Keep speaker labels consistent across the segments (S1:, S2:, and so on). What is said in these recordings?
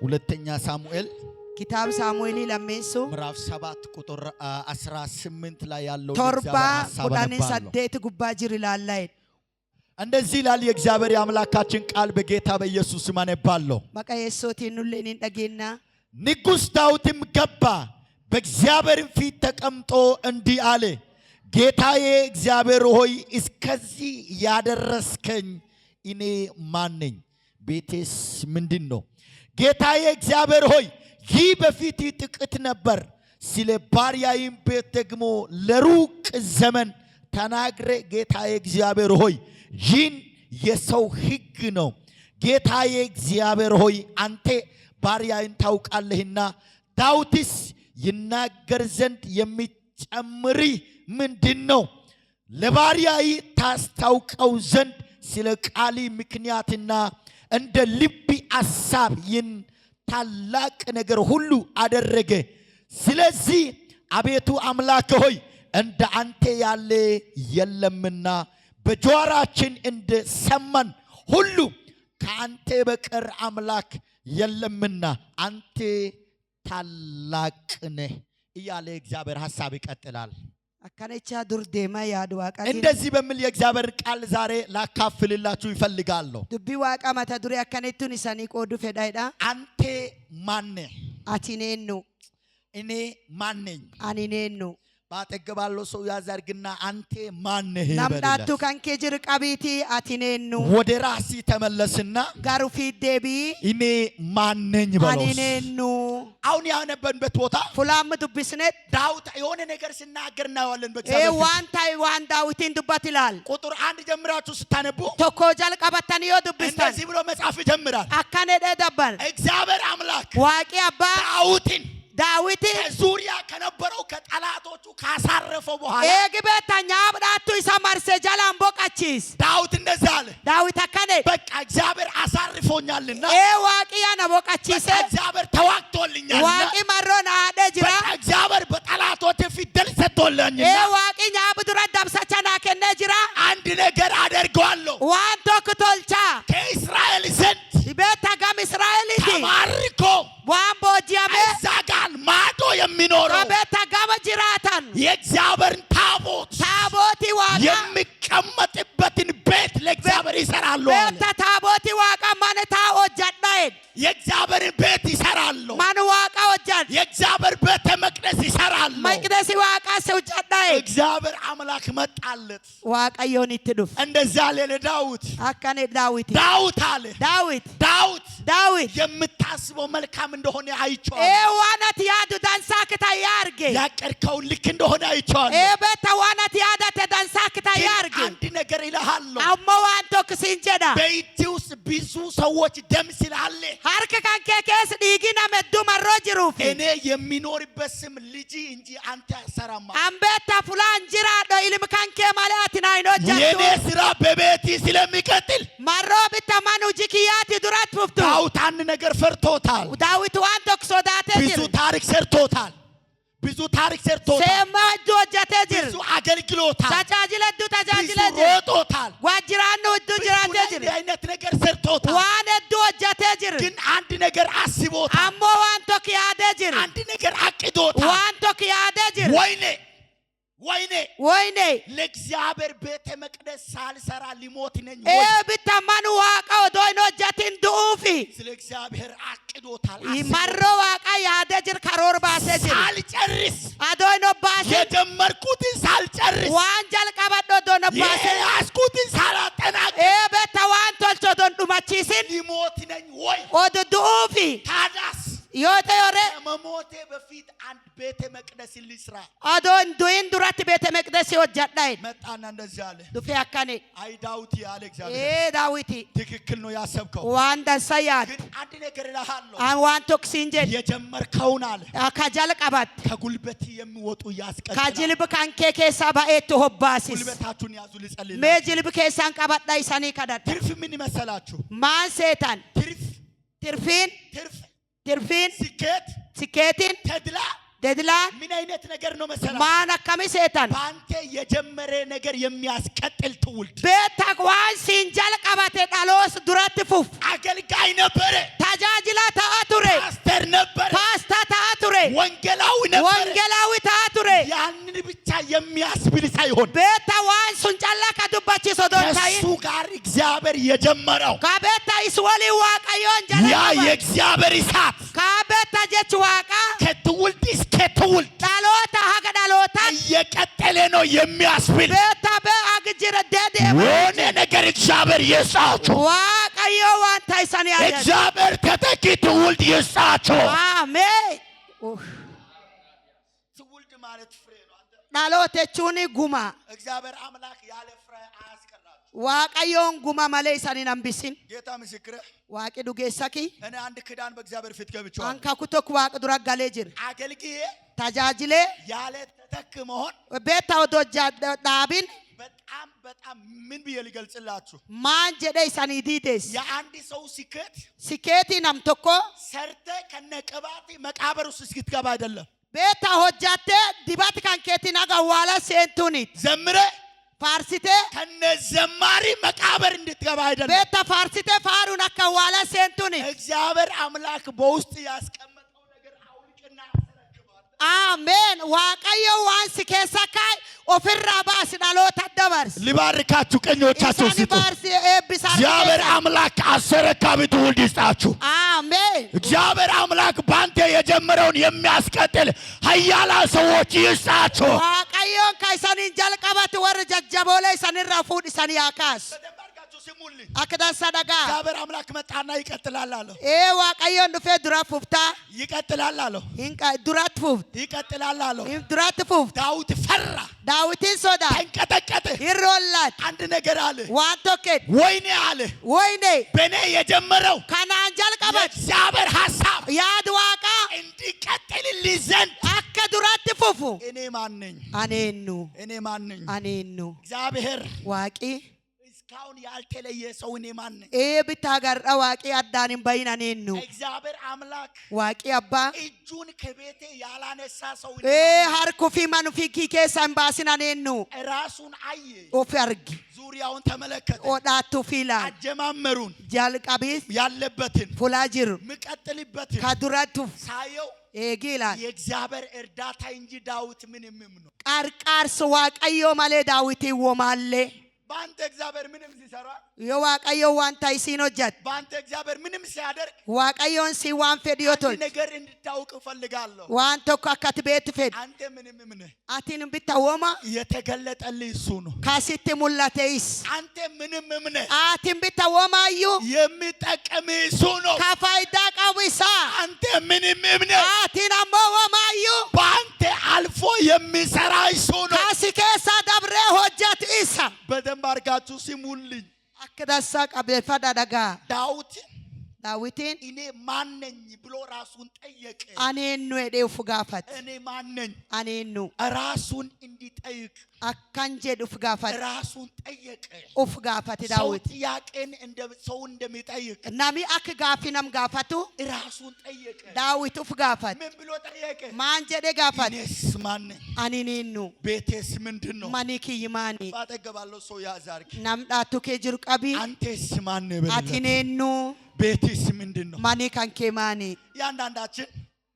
S1: ሁለተኛ ሳሙኤል
S2: كتاب ساموئيل لميسو
S1: ምዕራፍ 7 ቁጥር 18 ላይ ያለው
S2: تربا
S1: ሐሳብ
S2: قداني
S1: አነባለሁ።
S2: سديت ጉባጅር ላላይ
S1: እንደዚህ ይላል የእግዚአብሔር የአምላካችን ቃል በጌታ በኢየሱስ ስም አነባለሁ።
S2: በቃ የሶቲን ሁሉን ደገና
S1: ንጉሥ ዳዊትም ገባ፣ በእግዚአብሔር ፊት ተቀምጦ እንዲህ አለ፣ ጌታዬ እግዚአብሔር ሆይ እስከዚህ ያደረስከኝ እኔ ማን ነኝ? ቤቴስ ምንድን ነው? ጌታዬ እግዚአብሔር ሆይ ይህ በፊት ጥቂት ነበር፣ ስለ ባሪያዬም ቤት ደግሞ ለሩቅ ዘመን ተናግሬ ጌታዬ እግዚአብሔር ሆይ ይህን የሰው ሕግ ነው። ጌታዬ እግዚአብሔር ሆይ አንተ ባሪያዬን ታውቃለህና ዳዊትስ ይናገር ዘንድ የሚጨምሪ ምንድን ነው? ለባሪያዬ ታስታውቀው ዘንድ ስለ ቃሊ ምክንያትና እንደ ልቢ ሐሳብ ይህን ታላቅ ነገር ሁሉ አደረገ። ስለዚህ አቤቱ አምላክ ሆይ እንደ አንተ ያለ የለምና በጆሮአችን እንደ ሰማን ሁሉ ከአንተ በቀር አምላክ የለምና አንተ ታላቅ ነህ እያለ እግዚአብሔር ሐሳብ ይቀጥላል።
S2: አካነቻ ዱር ደማ ያዱ ዋቃ
S1: እንደዚህ በሚል የእግዚአብሔር ቃል ዛሬ ላካፍልላችሁ ይፈልጋለሁ።
S2: ዱቢ ዋቃ ማታ ዱሪ አካነቱን ኢሳኒ ቆዱ ፈዳይዳ
S1: አንተ ማን ነህ?
S2: አቲኔኑ
S1: እኔ ማን ነኝ?
S2: አኒኔኑ
S1: ባጠገባለው ሰው ያዛርግና አንተ ማን ነህ?
S2: ናምዳቱ ካንኬ ጅር ቀቢቲ አቲኔኑ
S1: ወደ ራሲ ተመለስና
S2: ጋሩ ፊት ደቢ
S1: እኔ ማን ነኝ በለው።
S2: አኒኔኑ
S1: አሁን ያነበንበት ቦታ
S2: ፉላም ዱብስነት
S1: ዳዊት የሆነ ነገር ሲናገር እናያለን።
S2: ኤ
S1: በእግዚአብሔር
S2: ዋንታይ ዋን ዳዊትን ዱባት ይላል።
S1: ቁጥር 1 ጀምራችሁ ስታነቡ
S2: ቶኮ ጃል ቀበተን ዮ ዱብስታን
S1: እንደዚህ ብሎ መጽሐፍ ይጀምራል።
S2: አካነ ደደበር
S1: እግዚአብሔር አምላክ
S2: ዋቂ አባ
S1: ዳዊትን
S2: ዳዊት
S1: ዙሪያ ከነበረው ከጠላቶቹ ካሳረፈው በኋላ
S2: ኤግበታኛ አብዳቱ ይሰማርሰ ጃላን ቦቃቺስ
S1: ዳዊት እንደዛ አለ።
S2: ዳዊት አካነ
S1: በቃ እግዚአብሔር አሳርፎኛልና
S2: ኤ ዋቂ ያነ ቦቃቺስ
S1: እግዚአብሔር ተዋግቶልኛልና
S2: ዋቂ ማሮና አደጅራ
S1: በቃ እግዚአብሔር በጠላቶች ፊት ድል
S2: ኤ
S1: ሰጥቶልኛልና
S2: ዋቂ ኛብዱራ ዳብሳቻና ከነጅራ
S1: አንድ ነገር አደርገዋለሁ።
S2: ዋንቶ ክቶልቻ
S1: ከእስራኤል ዘንድ
S2: ቤታ ጋም እስራኤልቲ
S1: ተማርኮ
S2: ዋን ቦጂያሜ
S1: እዛጋል ማዶ የሚኖረው
S2: ቤታ ጋም ጅራታን
S1: የእግዚአብሔርን
S2: ታቦቲ ዋቃ
S1: የሚቀመጥበትን ቤት ለእግዚአብሔር ይሰራሉ አለ።
S2: ቤታ ታቦቲ ዋቃ ማነታ ወጃዳይን
S1: የእግዚአብሔርን ቤት ይሰራሉ።
S2: ማን ዋቃ ወጃድ
S1: የእግዚአብሔር ቤተ መቅደስ ይሰራሉ።
S2: መቅደስ ዋቃ ሰውጃዳይን
S1: እግዚአብሔር አምላክ መጣለት።
S2: ዋቃ ዮኒትዱፍ
S1: እንደዛ አለ ለዳዊት።
S2: አካነ ዳዊት
S1: ዳዊት አለ
S2: ዳዊት
S1: ዳዊት የምታስበው መልካም እንደሆነ
S2: ኤ
S1: አይቼዋለሁ።
S2: ዋናት ያዱ ዳንሳክታ ያርጌ
S1: ያቀድከው ልክ እንደሆነ አይቼዋለሁ።
S2: ኤ ቤታ ዋናት ያዳተ ዳንሳክታ
S1: ግን
S2: ያርጌ
S1: አንድ ነገር ይልሃለሁ።
S2: አሞ ዋንቶ ክሲንጀዳ
S1: በእጅ ውስጥ ብዙ ሰዎች ደም ስላለ
S2: ሀርከ ካንኬ ኬስ ዲጊና መዱ መሮ ጅሩፍ
S1: እኔ የሚኖርበት ስም ልጅ እንጂ አንተ አሰራማ።
S2: አንቤታ ፉላ እንጅራ ዶ ኢልም ካንኬ ማለአትን አይኖ ጀቱ
S1: የኔ ስራ በቤት ስለሚቀጥል
S2: መሮ ቢተማኑ ጅኪያት ዱራት ፍፍቱ
S1: ዳዊት አንድ ነገር ፈርቶታል።
S2: ዳዊት ዋንቶ ክሶዳተ
S1: ብዙ
S2: ጅር
S1: ታሪክ ሰርቶታል።
S2: ሴማ እጁ ወጀተ ጅር
S1: ብዙ አገልግሎታል።
S2: ተጃጅለዱ
S1: ብዙ
S2: ተጃጅለ ጅር
S1: ሮጦታል።
S2: ዋጅራኑ እዱ ጅራተ ጅር
S1: ብዙ አይነት ነገር ሰርቶታል።
S2: ዋን እዱ ወጀተ ጅር
S1: ግን አንድ ነገር አስቦታል።
S2: አሞ ዋንቶ ክያደ ጅር
S1: አንድ ነገር አቅዶታል።
S2: ዋንቶ ክያደ ጅር ወይኔ
S1: ለእግዚአብሔር ቤተ መቅደስ ሳልሰራ ሊሞት ነኝ
S2: ኤ
S1: ወይ?
S2: ቢተማኑ ዋቃ ወዶይኖ ጀቲን ዱኡፊ
S1: ስለ እግዚአብሔር አቅዶታል።
S2: ይመሮ ዋቃ ያደ ጅር ከሮር ባሰ ጅር
S1: ሳልጨርስ
S2: አዶይኖ ባሰ
S1: የጀመርኩትን ሳልጨርስ
S2: ዋንጀል ቀበዶ ዶኖ ባሰ
S1: የያዝኩትን ሳላጠናቅቅ
S2: ኤ ቤተ ዋን ቶልቾ ዶን ዱማቺሲን
S1: ሊሞት ነኝ ወይ?
S2: ኦዱ ዱኡፊ
S1: ታዳስ
S2: ዮተ ዮሬ
S1: ከመሞቴ በፊት አንድ ቤተ መቅደስ ልስራ።
S2: አዶን ዱይን ዱራት ቤተ መቅደስ ይወጃዳይ
S1: መጣና እንደዚህ አለ።
S2: ዱፌ አካኔ
S1: አይ ዳዊት ያለ
S2: ኤ
S1: እግዚአብሔር
S2: ዳዊቲ
S1: ትክክል ነው ያሰብከው።
S2: ዋን ደንሳያት
S1: ግን አንድ ነገር እልሃለሁ።
S2: አን ዋን ቶክሲንጀል
S1: የጀመርከውን አለ
S2: ከጀል ቀባት
S1: ከጉልበት የሚወጡ ያስቀጥላል።
S2: ከጅልብ ካንኬ ኬሳ ባኤቱ ሆባሲስ
S1: ጉልበታችሁን ያዙ ልጸልይ።
S2: ሜጅልብ ኬሳን ቀባዳ ይሳኒ ከዳዳ
S1: ትርፍ ምን ይመሰላችሁ?
S2: ማን ሴታን ትርፊን ስኬትን
S1: ተድላ
S2: ደድላን
S1: ምን አይነት ነገር ነው መሰላችሁ?
S2: ማን አከሚ ሴታን
S1: ባንተ የጀመረ ነገር የሚያስቀጥል ትውልድ
S2: ቤታቋን ሲንጀል ቀባቴ ዳሎስ ዱራት ፉፍ
S1: አገልጋይ ነበረ።
S2: ተጃጅላ ተአቱሬ
S1: ነበር
S2: ወንጌላዊ ታቱሬ
S1: ያንን ብቻ የሚያስብል ሳይሆን
S2: ቤታ ዋን ሱንጫላ ከዱባቺ ሶዶንታይ
S1: ከሱ ጋር እግዚአብሔር የጀመረው
S2: ካቤታ ይስወሊ ዋቀዮን
S1: ያ
S2: ጀለቀባ
S1: የእግዚአብሔር እሳት
S2: ካቤታ ጀች ዋቃ
S1: ከትውልድ እስከ ትውልድ
S2: ዳሎታ ሀገ ዳሎታ
S1: እየቀጠለ ነው የሚያስብል
S2: ቤታ በአግጅረ ደደ
S1: የሆነ ነገር እግዚአብሔር ይስጣችሁ።
S2: ዋቀዮ ዋንታይ ሰኒ ያለ
S1: እግዚአብሔር ተተኪ ትውልድ ይስጣችሁ።
S2: አሜን
S1: ትውልድ ማለት ፍሬ ነው።
S2: ዳሎቴቹኒ ጉማ
S1: እግዚአብሔር አምላክ ያለ ፍሬ አያስቀራችሁ።
S2: ዋቀዮን ጉማ ማለ ሰኒ ነምቢሲን
S1: ጌታ ምስክር
S2: ዋቂ ዱጌሰኪ
S1: እኔ አንድ ክዳን በእግዚአብሔር ፊት ገብቻለሁ።
S2: አንካ ኩቶክ ዋቅ ዱራ ጋሌጅር
S1: አገልግዬ
S2: ታጃጅሌ
S1: ያለ ተተክ መሆን
S2: ቤታ ወዶጃ ዳቢን
S1: በጣም ምን ብዬ ልገልጽላችሁ?
S2: ማን ጀደይ ሰኒ ዲዴስ
S1: የአንድ ሰው ስኬት
S2: ሲኬቲ ነምቶኮ
S1: ሰርተ ከነቀባት መቃብር ውስጥ እስክትገባ አይደለም።
S2: ቤታ ሆጃቴ ዲባት ካንኬቲ ናጋ ዋላ ሴንቱኒት
S1: ዘምረ
S2: ፋርሲቴ
S1: ከነዘማሪ መቃብር እንድትገባ አይደለም።
S2: ቤታ ፋርሲቴ ፋሩን አካ ዋላ ሴንቱኒት
S1: እግዚአብሔር አምላክ በውስጥ ያስቀመጠው ነገር አውልቅና አስረክባል።
S2: አሜን ዋቀዮ ዋንስ ከሰካይ ኦፍራ ባስ ዳሎታ ደበርስ
S1: ሊባርካችሁ ቀኞቻችሁ
S2: ኢሳኒ
S1: ሲጡ
S2: ባርስ ኤቢሳኒ
S1: እግዚአብሔር አምላክ አስረካቢ ትውልድ ይስጣችሁ።
S2: አሜን
S1: እግዚአብሔር አምላክ ባንተ የጀመረውን የሚያስቀጥል ኃያላ ሰዎች ይስጣችሁ።
S2: ዋቀዮን ካይሰኒን ጀልቀበት ወር ጀጀቦለ ሰኒራ ፉድ ሰኒ ያካስ
S1: በደንባርካችሁ ስሙልኝ።
S2: አክዳን ሰደጋ
S1: እግዚአብሔር አምላክ መጣና ይቀጥላል አለው።
S2: ዋቀዮን ዱፌ ዱራ ፉፍታ
S1: ይቀጥላል አለው።
S2: ኢንካ ዱራት ፉፍት
S1: ይቀጥላል አለው።
S2: ዱራት ፉፍት
S1: ዳዊት ፈራ፣
S2: ዳዊትን ሶዳ
S1: ተንቀጠቀጠ።
S2: ይሮላት
S1: አንድ ነገር አለ።
S2: ዋንቶኬት
S1: ወይኔ አለ
S2: ወይኔ
S1: በእኔ የጀመረው
S2: ከናን ጀልቀበት
S1: የእግዚአብሔር ሐሳብ
S2: ያድ ዋቃ
S1: እንዲቀጥልልኝ ዘንድ
S2: አከ ዱራት ፉፉ
S1: እኔ ማን ነኝ? እኔ ማን ነኝ?
S2: አኔኑ
S1: እግዚአብሔር
S2: ዋቂ
S1: እስካሁን ያልተለየ ሰው እኔ ማን ነኝ?
S2: ብታጋራ ዋቂ አዳንን በይን አኔኑ
S1: እግዚአብሔር አምላክ
S2: ዋቂ አባ
S1: እጁን ከቤቴ ያላነሳ ሰው
S2: ሀርኩፊ መኑፊ ኪኬሰን ባሲን አኔኑ
S1: ራሱን አየ፣
S2: ኦፊ አርጊ
S1: ዙሪያውን ተመለከተ፣
S2: ኦዳቱ ፊላ
S1: አጀማመሩን
S2: ጃልቀቢስ
S1: ያለበትን
S2: ፉላጅር
S1: ምቀጥልበትን
S2: ከዱረቱ
S1: ሳየው
S2: ኤጊላል
S1: የእግዚአብሔር እርዳታ እንጂ ዳዊት ምንም ነው።
S2: ቃርቃርስ ዋቀዮ ማሌ ዳዊት ይወማሌ
S1: ባንተ እግዚአብሔር ምንም ሲሰራ
S2: የዋቀዮ ዋንታ ይሲኖጀት
S1: ባንተ እግዚአብሔር ምንም ሲያደርግ
S2: ዋቀዮን ሲዋን ፌዲዮቶል
S1: ነገር እንድታውቅ ፈልጋለሁ።
S2: ዋንቶኮ አካት ቤት ፌድ
S1: አንተ ምንም
S2: አቲን ቢታወማ
S1: የተገለጠልህ እሱ ነው።
S2: ካሲት ሙላቴይስ
S1: አንተ ምንም
S2: አቲን ቢታወማዩ
S1: የሚጠቀም እሱ ነው።
S2: ከፋይዳ ቀዊሳ
S1: አንተ ምንም
S2: አቲን አሞወማዩ
S1: በአንተ አልፎ የሚሰራ እሱ ነው።
S2: ካሲኬሳ ደብሬ ሆጀት ኢሳ
S1: በደንብ አድርጋችሁ ስሙልኝ።
S2: አክዳሳ ቀቤፈዳ ደጋ ዳዊትን
S1: እኔ ማን ነኝ ብሎ ራሱን ጠየቀ።
S2: አኔኑ የዴው ፍጋፈት
S1: እኔ ማን ነኝ
S2: አኔኑ
S1: ራሱን እንዲጠይቅ
S2: አካንጀ ፍጋፈት
S1: ራሱን ጠየቀ።
S2: ፍጋፈት
S1: ሰው
S2: ዳዊት
S1: ጥያቄን ሰው እንደሚጠይቅ
S2: ናሚ አክ ጋፊነም ጋፈቱ
S1: ራሱን ጠየቀ።
S2: ዳዊት ፍጋፈት
S1: ምን ብሎ ጠየቀ?
S2: ማንጀደ ጋፈት
S1: እኔስ ማን ነኝ?
S2: አኔኔኑ
S1: ቤቴስ ምንድን ነው?
S2: ማኒኪ ይማኒ
S1: ባጠገባለው ሰው ያዛርክ
S2: ናምዳቱ ከጅሩ ቀቢ
S1: አንተስ ማን ነህ?
S2: አቲኔኑ
S1: ቤቴስ ምንድን ነው?
S2: ማኒ ካንኬ ማኒ
S1: ያንዳንዳችን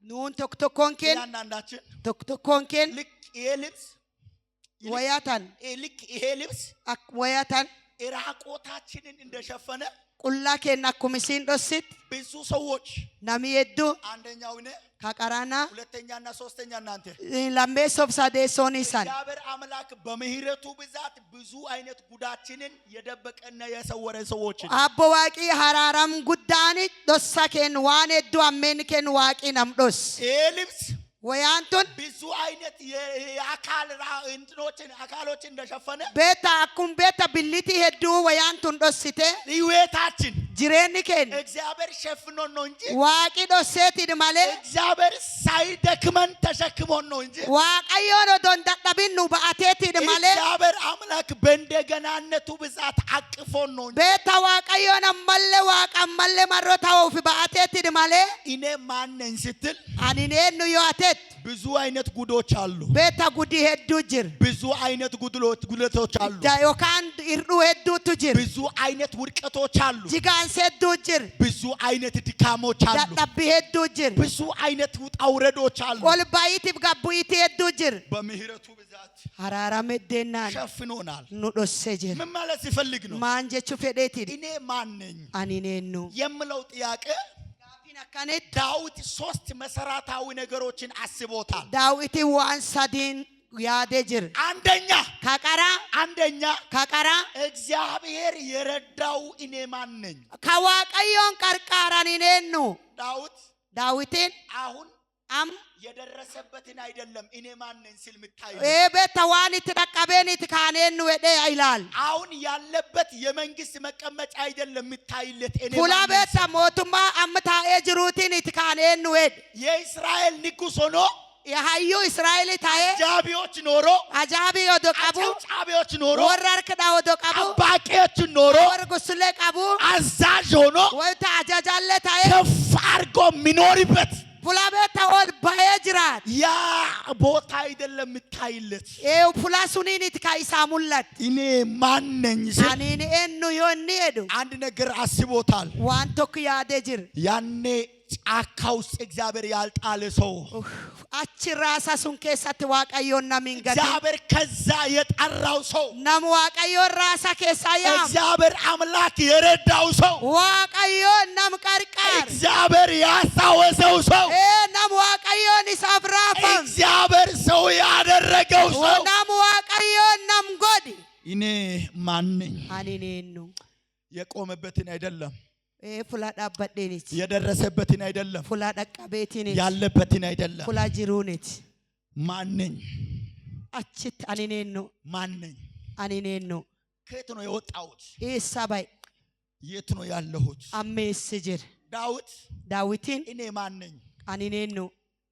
S2: ኑን ቶክቶኮንኬን
S1: ያንዳንዳችን
S2: ቶክቶኮንኬን
S1: ልክ ይሄ ልብስ
S2: ወያታን
S1: ልክ ይሄ ልብስ
S2: ወያታን
S1: ራቆታችንን እንደሸፈነ
S2: ቁላ ኬና ኩምሲን ዶሲት
S1: ብዙ ሰዎች
S2: ናሚየዱ
S1: አንደኛው እኔ
S2: ካቀራና
S1: ሁለተኛና ሶስተኛ እናንተ
S2: ላምቤሶፍ ሳዴሶኒሳን
S1: እግዚአብሔር አምላክ በምህረቱ ብዛት ብዙ አይነት ጉዳችንን የደበቀና የሰወረ ሰዎች
S2: አቦ ዋቂ ሐራራም ጉዳኒ ዶሳኬን ዋኔዱ አሜንኬን ዋቂ ናምዶስ
S1: ይሄ ልብስ
S2: ወያንቱን
S1: ብዙ አይነት የአካል አካሎችን እንደሸፈነ
S2: ቤታ አኩም ቤታ ብሊቲ ሄዱ ወያንቱን ዶሲቴ
S1: ህይወታችን
S2: ጅሬኒኬን
S1: እግዚአብሔር ሸፍኖን ነው እንጂ
S2: ዋቂ ዶሴት ድማሌ
S1: እግዚአብሔር ሳይደክመን ተሸክሞን ነው እንጂ
S2: ዋቀዮን ዶን ዳዳቢኑ በአቴት ድማሌ
S1: እግዚአብሔር አምላክ በእንደገናነቱ ብዛት አቅፎን ነው እንጂ
S2: ቤታ ዋቀዮን አመለ ዋቃ አመለ ማሮታው ፊ በአቴት ድማሌ
S1: እኔ ማን ነኝ ስትል
S2: አኒኔኑ yoatet
S1: ብዙ አይነት ጉዶች አሉ።
S2: ቤታ ጉዲ ሄዱ ጅር
S1: ብዙ አይነት ጉድለቶች አሉ።
S2: ዳዮካን ኢርዱ ሄዱ ቱጅር
S1: ብዙ አይነት ውድቀቶች አሉ።
S2: ጂጋን ዋን ሴዱ ጅር
S1: ብዙ አይነት ድካሞች አሉ።
S2: ዳዳቢ ሄዱ ጅር
S1: ብዙ አይነት ውጣ ውረዶች አሉ።
S2: ኦልባይቲፍ ጋቡይቲ ሄዱ ጅር
S1: በምህረቱ ብዛት
S2: አራራም ዴናን
S1: ሸፍኖናል።
S2: ኑዶሴ ጅር
S1: ምን ማለት ሲፈልግ ነው?
S2: ማንጀቹ ፌዴቲ
S1: እኔ ማን ነኝ
S2: አኒኔኑ
S1: የምለው ጥያቄ
S2: ጋፊን አካኔት
S1: ዳዊት ሶስት መሰረታዊ ነገሮችን አስቦታል።
S2: ዳዊት ዋን ሳዲን ያደ ጅር አንደኛ ካቀራ
S1: እግዚአብሔር የረዳው እኔ ማን ነኝ?
S2: ከዋቀዮን ቀርቃራን እኔኑ ዳዊትን
S1: አሁን
S2: አም
S1: የደረሰበትን አይደለም እኔ ማን ነኝ ሲል ምታዩ
S2: ቤተዋን ተጠቀበን ተካኔኑ ወደ ይላል።
S1: አሁን ያለበት የመንግስት መቀመጫ አይደለም ምታይለት እኔ
S2: ሁላ ቤት ሞቱማ አምታኤ ጅሩቲን ተካኔኑ ወደ
S1: የእስራኤል ንጉስ ሆኖ
S2: የሃዩ እስራኤል ታዬ አጃቢ ወደቀቡ
S1: ጫቢዎች ኖሮ
S2: ወራርክዳ ወደቀቡ
S1: ባቄዎች ኖሮ
S2: ወርጉስለ ቀቡ
S1: አዛዥ ሆኖ
S2: ወይታ አጃጃለ ታዬ
S1: ከፍ አድርጎ የሚኖርበት
S2: ፉላቤታ ወል ባየጅራት
S1: ያ ቦታ አይደለም ምታይለት
S2: ፉላሱኒን ትካይሳሙለት
S1: እኔ ማን ነኝ ሲል
S2: አኔን እኑ ዮኒ ሄዱ
S1: አንድ ነገር አስቦታል።
S2: ዋንቶክ ያደጅር
S1: ያኔ ጫካ ውስጥ እግዚአብሔር ያልጣለ ሰው
S2: አቺ ራሳ ሱን ከሰት ዋቀዮና ሚንገት
S1: እግዚአብሔር ከዛ የጠራው ሰው
S2: ነም ዋቀዮ ራሳ ከሳያ
S1: እግዚአብሔር አምላክ የረዳው ሰው
S2: ዋቀዮ ነም ቀርቃር
S1: እግዚአብሔር ያሳወሰው ሰው
S2: ነም ዋቀዮ ንሳፍራፈም
S1: እግዚአብሔር ሰው ያደረገው ሰው
S2: ነም ዋቀዮ ነም ጎዲ
S1: እኔ ማን ነኝ?
S2: አኔኔኑ
S1: የቆመበትን አይደለም
S2: ፉላ ዳበደኒት
S1: የደረሰበትን አይደለም
S2: ፉላ ደቀቤቲኒት
S1: ያለበትን አይደለም
S2: ፉላ ጅሩኒት
S1: ማን ነኝ?
S2: አችት አኔኔኑ
S1: ማን ነኝ?
S2: አኔኔኑ
S1: ከየት ነው የወጣሁት?
S2: ኢሳባይ
S1: የት ነው ያለሁት?
S2: አሜስጅር ዳዊትን
S1: እኔ ማን ነኝ?
S2: አኔኔኑ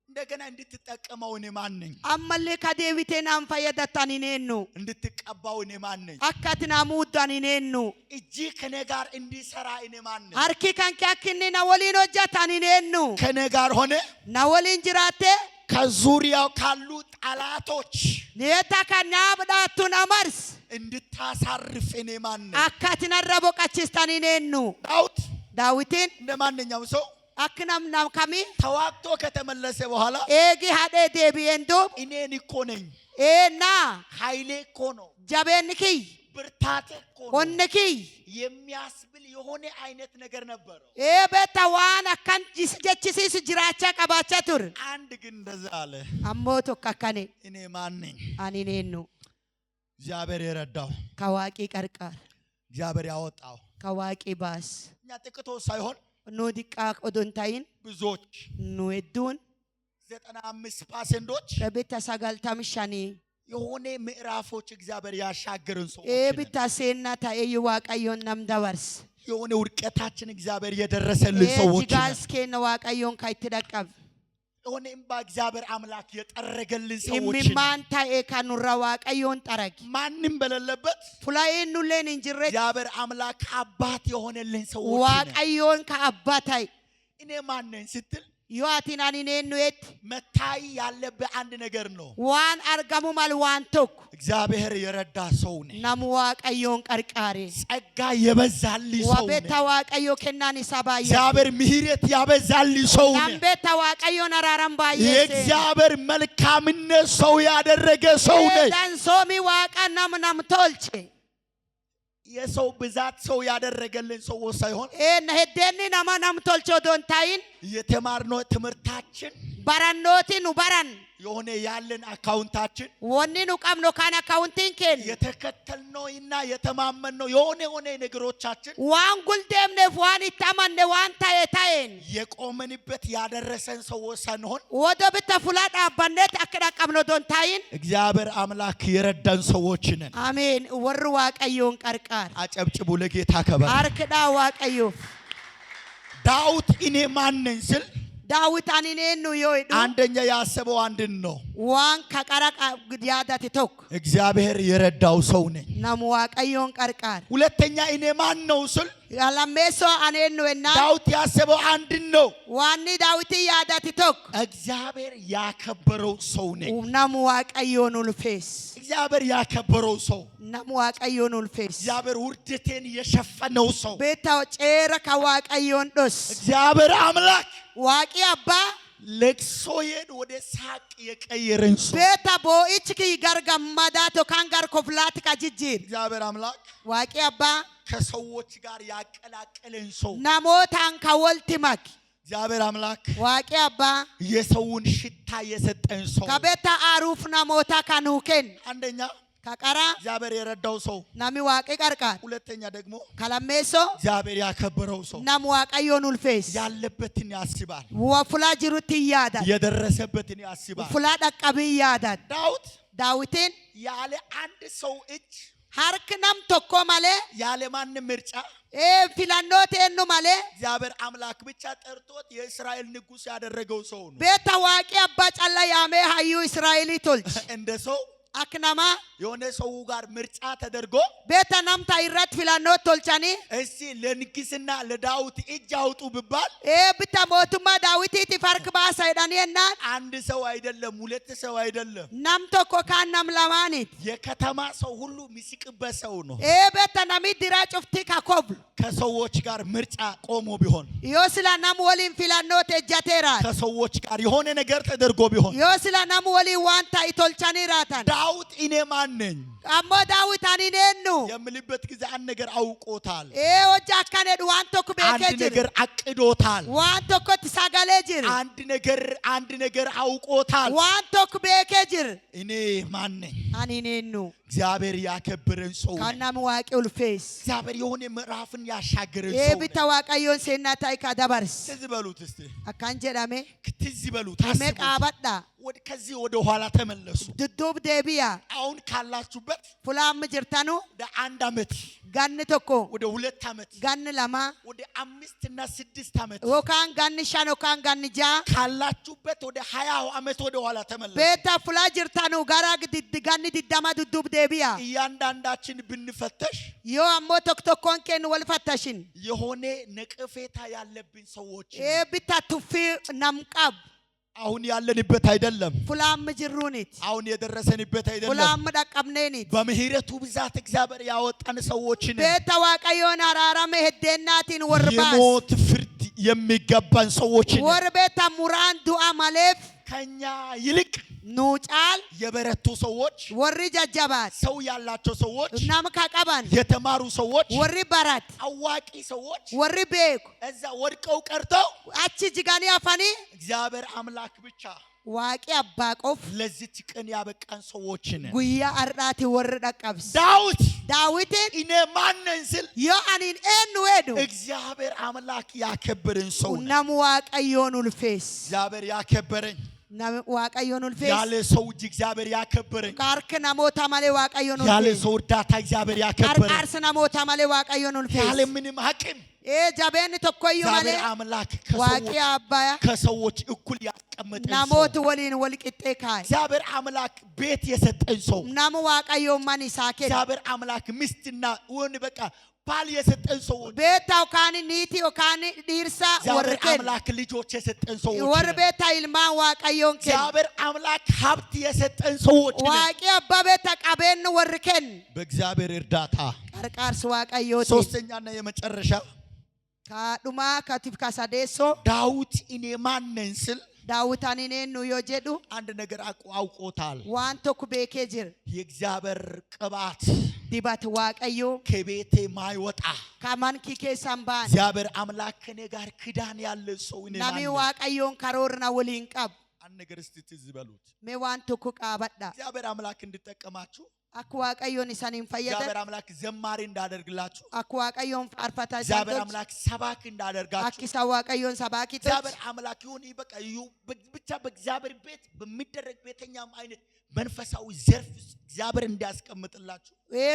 S1: እንደገና እንድትጠቀመው እኔ ማን ነኝ?
S2: አመለ ከዴቪቴን አንፈየደት አኔኔኑ
S1: እንድትቀባው እኔ ማን ነኝ?
S2: አካትና ሙዱ አኔኔኑ
S1: እጂ ከኔ ጋር እንዲሰራ እኔ ማን ነኝ?
S2: አርኪ ካንኪያክኒ ናወሊን ወጃት አኔኔኑ
S1: ከኔ ጋር ሆነ
S2: ናወሊን ጅራቴ
S1: ከዙሪያው ካሉ ጠላቶች
S2: ኔታ ከናብዳቱ ናመርስ
S1: እንድታሳርፍ እኔ ማን ነኝ?
S2: አካትና ረቦ ቀችስት አኔኔኑ ዳዊትን
S1: እንደማንኛውም ሰው
S2: አክናም ናም ካሚ
S1: ተዋግቶ ከተመለሰ በኋላ
S2: ኤጊ ሀዴ ዴቢየንዶ
S1: እኔን እኮ ነኝ
S2: ኤና
S1: ኃይሌ እኮ ነው
S2: ጃቤንኪ
S1: ብርታቴ እኮ ነው
S2: ሆነኪ
S1: የሚያስብል የሆነ አይነት ነገር ነበረው።
S2: ቤታዋን አካን ጅስጀችሲስ ጅራቻ ቀባቻ ቱር
S1: አንድ ግን እንደዛ አለ
S2: አሞቶ ካካኔ
S1: እኔ ማን ነኝ?
S2: አኔኔኑ
S1: እግዚአብሔር የረዳው
S2: ከዋቂ ቀርቃር
S1: እግዚአብሔር ያወጣው
S2: ከዋቂ ባስ
S1: እኛ ጥቂቶች ሳይሆን
S2: ኖዲቃ ኦዶንታይን
S1: ብዙዎች
S2: ኖኤዱን
S1: 95%
S2: ከቤታ ሳጋልታምሻኒ
S1: የሆነ ምዕራፎች እግዚአብሔር ያሻገርን ሰዎች
S2: ብታሴና ታኤዩ ዋቀዮን ነምደበርስ
S1: የሆነ ውድቀታችን እግዚአብሔር የደረሰልን ሰዎች
S2: ጂጋስኬን ዋቀዮን ካይትደቀብ
S1: የሆነ እምባ እግዚአብሔር አምላክ የጠረገልን ሰዎች
S2: ኢሚማን ታኤ ካኑራ ዋቀዮን ጠረግ
S1: ማንም በሌለበት
S2: ፉላዬኑ ሌን እንጅሬ
S1: እግዚአብሔር አምላክ አባት የሆነልን ሰዎች
S2: ዋቀዮን ከአባታይ
S1: እኔ ማን ነኝ ስትል
S2: ዮአቲን አኒኔኑ የት
S1: መታይ ያለበት አንድ ነገር ነው።
S2: ዋን አርጋሙ ማል ዋንቶክ
S1: እግዚአብሔር የረዳ ሰው ነኝ።
S2: ናሙ ዋቀዮን ቀርቃሬ
S1: ጸጋ የበዛልኝ ሰው ነኝ።
S2: ወቤታ ዋቀዮ ከናኒ ሳባየ
S1: እግዚአብሔር ምሕረት ያበዛልኝ ሰው ነኝ።
S2: ናምቤታ ዋቀዮን አራራም ባየ
S1: የእግዚአብሔር መልካምነት ሰው ያደረገ ሰው ነኝ።
S2: ዳንሶሚ ዋቃ ናም ቶልቼ
S1: የሰው ብዛት ሰው ያደረገልን ሰዎች ሳይሆን
S2: ሄደኒ ናም ቶልቾ ዶንታይን
S1: የተማርነው ትምህርታችን
S2: ባራኖቲኑ ባራን
S1: የሆነ ያለን አካውንታችን
S2: ወኒኑ ቀምኖ ካን አካውንቲን ኬን
S1: የተከተልነውና የተማመንነው የሆነ ነገሮቻችን
S2: ዋን ጉልደምነ ዋን ይታማነ ዋን ታየታየን
S1: የቆመንበት ያደረሰን ሰዎች ሳንሆን
S2: ወደ በተፉላዳ ባነት አከዳ ቀምኖ ዶንታይን
S1: እግዚአብሔር አምላክ የረዳን ሰዎች ነን።
S2: አሜን። ወር ዋቀዮን ቀርቃር
S1: አጨብጭቡ ለጌታ ከበር
S2: አርክዳ ዋቀዮ
S1: ዳዊት እኔ ማን ነኝ ስል
S2: ዳዊት አኒኔኑ ይወዱ
S1: አንደኛ ያሰበው አንድን ነው።
S2: ዋን ከቀራቃ ግዲያዳት ተክ
S1: እግዚአብሔር የረዳው ሰው ነኝ።
S2: ናም ዋቀዮን ቀርቃር
S1: ሁለተኛ እኔ ማን ነው ስል
S2: Lammeessoo ani eenyu ennaan
S1: ዳዊት ያሰበው አንድን ነው።
S2: waanni daawwitii yaadate tokko
S1: እግዚአብሔር ያከበረው ሰው ነኝ።
S2: namu waaqayyoon ulfees.
S1: እግዚአብሔር ያከበረው ሰው
S2: Namu waaqayyoon ulfees.
S1: እግዚአብሔር ውርደቴን የሸፈነው ሰው
S2: Beeta ceera ka waaqayyoon dhos.
S1: እግዚአብሔር አምላክ
S2: Waaqi abbaa
S1: ለቅሶዬን ወደ ሳቅ የቀየረን ሰው
S2: beeta boo'ichi kii gargammadaa tokkaan gar koflaati ka jijjiir.
S1: እግዚአብሔር አምላክ
S2: Waaqi abbaa
S1: ከሰዎች ጋር ያቀላቀለን ሰው
S2: namootaan ka walti maki.
S1: እግዚአብሔር አምላክ
S2: Waaqi abbaa
S1: የሰውን ሽታ የሰጠን ሰው
S2: ka beeta aaruuf namoota kanuu kennu.
S1: አንደኛ
S2: Ka qaraa
S1: እግዚአብሔር የረዳው ሰው
S2: nami waaqi qarqaar.
S1: ሁለተኛ ደግሞ
S2: Ka lammeessoo
S1: እግዚአብሔር ያከበረው ሰው
S2: namu waaqayyoon ulfees.
S1: ያለበትን ያስባል
S2: Fulaa jirutti hin yaadan.
S1: የደረሰበትን ያስባል
S2: Fulaa dhaqqabii hin yaadan.
S1: ዳዊት
S2: Daawwitiin
S1: ያለ አንድ ሰው እጅ
S2: harki nam tokko malee
S1: ያለ ማንም ምርጫ
S2: filannoo teennu malee
S1: እግዚአብሔር አምላክ ብቻ ጠርቶት የእስራኤል ንጉሥ ያደረገው ሰው ነው
S2: beeta waaqi abbaa callaa yaamee hayyuu Israa'elii tolche.
S1: እንደ ሰው
S2: Akka namaa
S1: የሆነ ሰው ጋር ምርጫ ተደርጎ
S2: beeta namta irratti filannoo tolchanii
S1: እስቲ ለንግስና ለዳዊት እጅ አውጡ ቢባል
S2: bitta mootummaa daawwitiitiif harki baasa jedhanii ennaan
S1: አንድ ሰው አይደለም ሁለት ሰው አይደለም
S2: nam tokko kaan nam lamaaniiti.
S1: የከተማ ሰው ሁሉ የሚስቅበት ሰው ነው
S2: beeta namni diraa cuftii ka koblu
S1: ከሰዎች ጋር ምርጫ ቆሞ ቢሆን
S2: yoo sila nam waliin filannoo tejjateeraati.
S1: ከሰዎች ጋር የሆነ ነገር ተደርጎ ቢሆን
S2: yoo sila nam waliin waan ta'i tolchanii raatan.
S1: ዳዊት እኔ ማን ነኝ
S2: ammoo daawwit ani eenyu
S1: የምልበት ጊዜ አንድ ነገር አውቆታል
S2: hojii akkan jedhu waan tokko
S1: አንድ
S2: beekee
S1: ነገር
S2: jira.
S1: አቅዶታል
S2: waan tokkotti sagalee jira.
S1: አንድ ነገር አውቆታል
S2: waan tokko beekee jira.
S1: እኔ ማን ነኝ
S2: ani eenyu
S1: እግዚአብሔር ያከበረን ሰው
S2: kan nama waaqi ulfees.
S1: እግዚአብሔር የሆነ ምዕራፍን ያሻገረን ሰው
S2: eebita waaqayyoon seenaa ta'i ka dabarse.
S1: ትዝ በሉት እስቲ
S2: akkan jedhame
S1: ትዝ በሉት
S2: himee
S1: አስቡት
S2: qaabadhaa
S1: ከዚህ ወደ ኋላ ተመለሱ
S2: dudduub deebi'a
S1: አሁን ካላችሁበት
S2: fulaammi jirtanu
S1: ወደ አንድ ዓመት
S2: ganni tokko
S1: ወደ ሁለት ዓመት
S2: ganni lama
S1: ወደ 5 እና 6 ዓመት
S2: yookaan ganni shan yookaan ganni ja'a
S1: ካላችሁበት ወደ 20 ዓመት ወደ ኋላ ተመለሱ
S2: beeta fulaa jirtanu gara ganni diddama dudduub deebi'a.
S1: እያንዳንዳችን ብንፈተሽ
S2: yoo ammoo tokko tokkoon kennu wal fattashin
S1: የሆነ ነቀፌታ ያለብን ሰዎች
S2: eebita tuffii nam qabu
S1: አሁን ያለንበት አይደለም
S2: fulaammi jirruuniti
S1: አሁን የደረሰንበት አይደለም
S2: fulaammi dhaqqabneeniti
S1: በምህረቱ ብዛት እግዚአብሔር ያወጣን ሰዎች ነን
S2: beeta waaqayyoon araarame heddeennaatiin warri baas
S1: የሞት ፍርድ የሚገባን ሰዎች ነን
S2: warri beeta muraan du'a maleef
S1: ከኛ ይልቅ
S2: nuu caal
S1: የበረቱ ሰዎች
S2: warri jajjabaat
S1: ሰው ያላቸው ሰዎች
S2: nama ka qaban
S1: የተማሩ ሰዎች
S2: warri barat
S1: አዋቂ ሰዎች
S2: warri beeku
S1: እዛ ወድቀው ቀርተው
S2: achi jiganii hafanii
S1: እግዚአብሔር አምላክ ብቻ
S2: waaqi abbaa qof
S1: ለዚች ቀን ያበቃን ሰዎች ነን
S2: guyyaa har'aati warri dhaqqabse.
S1: ዳዊት
S2: Daawitiin
S1: እኔ ማን ነኝ ስል
S2: yoo aniin eenyu jedhu
S1: እግዚአብሔር አምላክ ያከበረን ሰው ነን
S2: nama waaqayyoon ulfees.
S1: እግዚአብሔር ያከበረኝ
S2: Nama waaqayyoon ulfees.
S1: ያለ ሰው እጅ እግዚአብሔር ያከበረኝ
S2: Harka namoota malee waaqayyoon
S1: ያለ
S2: ulfees.
S1: ሰው እርዳታ እግዚአብሔር ያከበረኝ
S2: Qarqaarsa namoota malee waaqayyoon
S1: ያለ
S2: ulfees.
S1: ምንም አቅም
S2: Jabeenni tokkoyyuu
S1: እግዚአብሔር
S2: malee
S1: አምላክ
S2: waaqi abbaa
S1: ከሰዎች እኩል ያስቀመጠን ሰው
S2: namoota waliin wal qixxee kaa'e.
S1: እግዚአብሔር አምላክ ቤት የሰጠን ሰው
S2: Nama waaqayyoon man isaa kenna.
S1: እግዚአብሔር አምላክ ሚስትና ወን በቃ ባል የሰጠን ሰዎች
S2: Beeta yookaan niitii yookaan dhiirsa
S1: እግዚአብሔር
S2: warri kenna.
S1: አምላክ ልጆች የሰጠን ሰዎች
S2: Warri
S1: ነን።
S2: beeta ilmaan waaqayyoon kenna.
S1: እግዚአብሔር አምላክ ሀብት የሰጠን ሰዎች ነን።
S2: Waaqi abbaa beeta qabeenyi warri kenna.
S1: በእግዚአብሔር እርዳታ
S2: Qarqaarsi waaqayyooti.
S1: ሶስተኛና የመጨረሻ
S2: Kaadhumaa katiif kasadeessoo
S1: ዳዊት እኔ ማን ነኝ ስል
S2: daawwitaan hin eenyu yoo jedhu
S1: አንድ ነገር አውቆታል
S2: waan tokko beekee jira.
S1: የእግዚአብሔር ቅባት
S2: Dibata waaqayyoo
S1: ከቤቴ ማይወጣ
S2: kaman kii keessan ba'an
S1: እግዚአብሔር አምላክ ከኔ ጋር ክዳን ያለ ሰው እኔ ማን
S2: namni
S1: ነኝ
S2: waaqayyoon karoorna waliin qabu.
S1: አንድ ነገር እስቲ ትዝ በሉት
S2: Mee waan tokko qaabadha.
S1: እግዚአብሔር አምላክ እንድጠቀማችሁ
S2: Akka waaqayyoon isaniin
S1: እግዚአብሔር
S2: fayyadan.
S1: አምላክ ዘማሪ እንዳደርግላችሁ
S2: Akka waaqayyoon faarfataa isaan
S1: እግዚአብሔር
S2: tolchu.
S1: አምላክ ሰባክ እንዳደርጋችሁ
S2: Akka isaan waaqayyoon sabaakii
S1: እግዚአብሔር
S2: tolchu.
S1: አምላክ ይሁን በቃ ብቻ በእግዚአብሔር ቤት በሚደረግ ቤተኛም አይነት መንፈሳዊ ዘርፍ እግዚአብሔር እንዲያስቀምጥላችሁ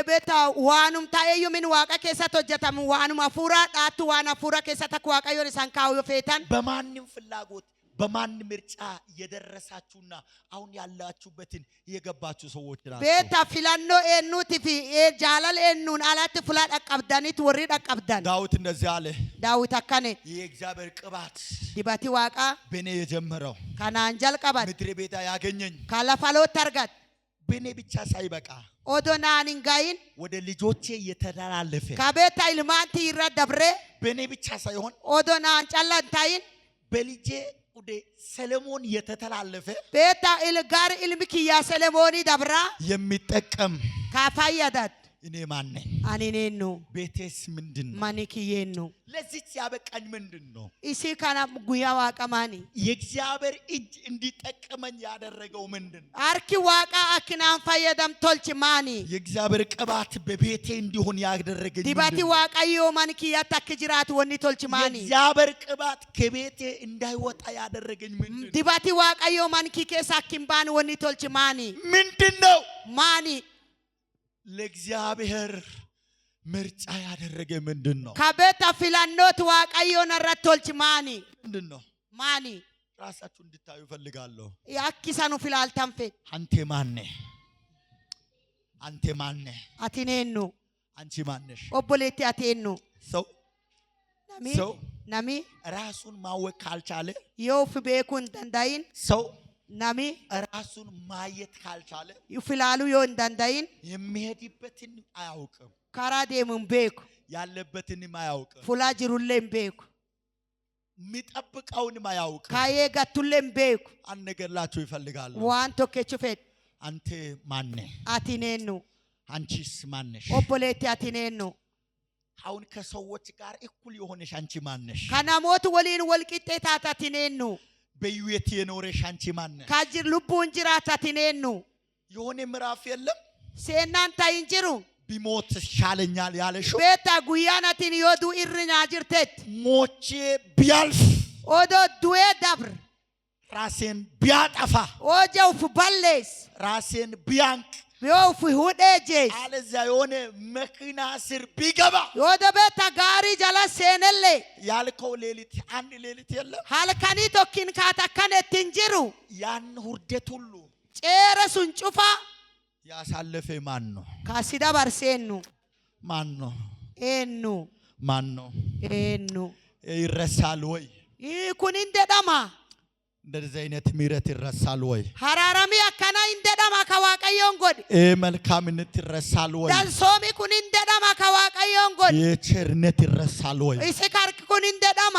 S2: Beeta waanum ta'eeyyuu min waaqa keessatti hojjetamu waanuma hafuuraa dhaattu waan hafuura keessatti akka waaqayyoon isaan kaa'u yoo feetan
S1: በማንም ፍላጎት በማን ምርጫ የደረሳችሁና አሁን ያላችሁበትን የገባችሁ ሰዎች ናችሁ።
S2: ቤታ ፊላኖ ኤኑቲ ፊ ጃላል ኤኑን አላት ፍላድ አቀብዳኒት ወሪድ አቀብዳን
S1: ዳዊት እንደዚህ አለ።
S2: ዳዊት አካኔ
S1: የእግዚአብሔር ቅባት
S2: ዲባቲ ዋቃ
S1: በኔ የጀመረው
S2: ካናንጀል ቀባት
S1: ምድረ በዳ ያገኘኝ
S2: ካላፋሎት ታርጋት
S1: በኔ ብቻ ሳይበቃ
S2: ኦዶናኒንጋይን
S1: ወደ ልጆቼ የተላለፈ
S2: ካቤታ ኢልማንቲ ይረዳብሬ
S1: በኔ ብቻ ሳይሆን
S2: ኦዶናን ጫላንታይን
S1: በልጄ ወደ ሰለሞን የተላለፈ
S2: ቤታ ኢልጋር ኢልሚኪያ ሰለሞኒ ዳብራ
S1: የሚጠቀም
S2: ካፋያዳት
S1: እኔ ማን ነኝ?
S2: አኒኔኑ
S1: ቤቴስ ምንድነው?
S2: ማኒኪዬኑ
S1: ለዚህ ያበቃኝ ምንድነው?
S2: ኢሲ ካና ጉያ ዋቀማኒ
S1: የእግዚአብሔር እጅ እንዲጠቀመኝ ያደረገው ምንድነው?
S2: አርኪ ዋቃ አክናን ፈየደም ቶልች ማኒ
S1: የእግዚአብሔር ቅባት በቤቴ እንዲሆን ያደረገኝ
S2: ዲባቲ ዋቃዮ ማኒኪያ ታክጅራት ወኒ ቶልች ማኒ
S1: የእግዚአብሔር ቅባት ከቤቴ እንዳይወጣ ያደረገኝ ምንድነው?
S2: ዲባቲ ዋቃዮ ማኒኪ ከሳኪምባን ወኒ ቶልች ማኒ
S1: ምንድነው?
S2: ማኒ
S1: ለእግዚአብሔር ምርጫ ያደረገ ምንድነው?
S2: ካቤታ ፊላኖት ዋቃዮ ነረቶልች ማኒ
S1: ምንድነው?
S2: ማኒ
S1: ራሳችሁ እንድታዩ ፈልጋለሁ።
S2: ያኪሳኑ ፊላል ታንፌ
S1: አንተ ማን ነህ? አንተ ማን ነህ?
S2: አቲኔኑ
S1: አንቺ ማን ነሽ?
S2: ኦቦሌቲ አቴኑ
S1: ሰው ሰው
S2: ናሚ
S1: ራሱን ማወቅ ካልቻለ
S2: ዮፍ ቤኩን ደንዳይን
S1: ሰው
S2: ናሚ
S1: ራሱን ማየት ካልቻለ
S2: ይፍላሉ ዮን ደንዳይን
S1: የሚሄድበትን አያውቅም።
S2: ካራዴሙን ቤኩ
S1: ያለበትንም አያውቅም።
S2: ፉላ ጅሩሌም ቤኩ
S1: የሚጠብቀውንም አያውቅም።
S2: ካዬ ጋቱሌም ቤኩ
S1: አነገላችሁ ይፈልጋሉ።
S2: ዋን ቶኬቹፌት
S1: አንተ ማን ነህ?
S2: አቲኔኑ
S1: አንቺስ ማን ነሽ?
S2: ኦቦሌቲ አቲኔኑ
S1: አሁን ከሰዎች ጋር እኩል የሆነሽ አንቺ ማን ነሽ?
S2: ከናሞት ወሊን ወልቂጤታት አቲኔኑ
S1: በህይወት የኖረሽ አንቺ ማን ነሽ?
S2: ካጅር ልቡን ጅራት አቲኔኑ
S1: የሆነ ምዕራፍ የለም
S2: ሴናን ታይንጅሩ
S1: ቢሞት ይሻለኛል ያለሽው
S2: ቤታ ጉያናቲን ዮዱ ኢርኛ ጅርቴት
S1: ሞቼ ቢያልፍ
S2: ኦዶ ዱዌ ዳብር
S1: ራሴን ቢያጠፋ
S2: ኦጀውፍ ባሌስ
S1: ራሴን ቢያንቅ
S2: ዮፍ ሁዴጄስ
S1: አለዚያ የሆነ መኪና ስር ቢገባ
S2: ዮደ ቤታ ጋሪ ጀላ ሴነሌ
S1: ያልከው ሌሊት አንድ ሌሊት የለም
S2: ሃልካኒ ቶኪን ካታከነ ትንጅሩ
S1: ያን ሁርደት ሁሉ
S2: ጨረሱን ጩፋ
S1: ያሳለፈ ማን ነው?
S2: ካሲዳ ባርሴኑ
S1: ማን ነው?
S2: ኤኑ
S1: ማን ነው?
S2: ኤኑ
S1: ይረሳል ወይ?
S2: ይኩን እንደዳማ
S1: እንደዚህ አይነት ምሕረት ይረሳል ወይ?
S2: ሐራራሚ አካና እንደዳማ ከዋቀዮን ጎድ
S1: መልካምነት ይረሳል ወይ?
S2: ዳንሶሚ ኩን እንደዳማ ከዋቀዮን ጎድ
S1: የቸርነት ይረሳል ወይ?
S2: ይስካርክ ኩን እንደዳማ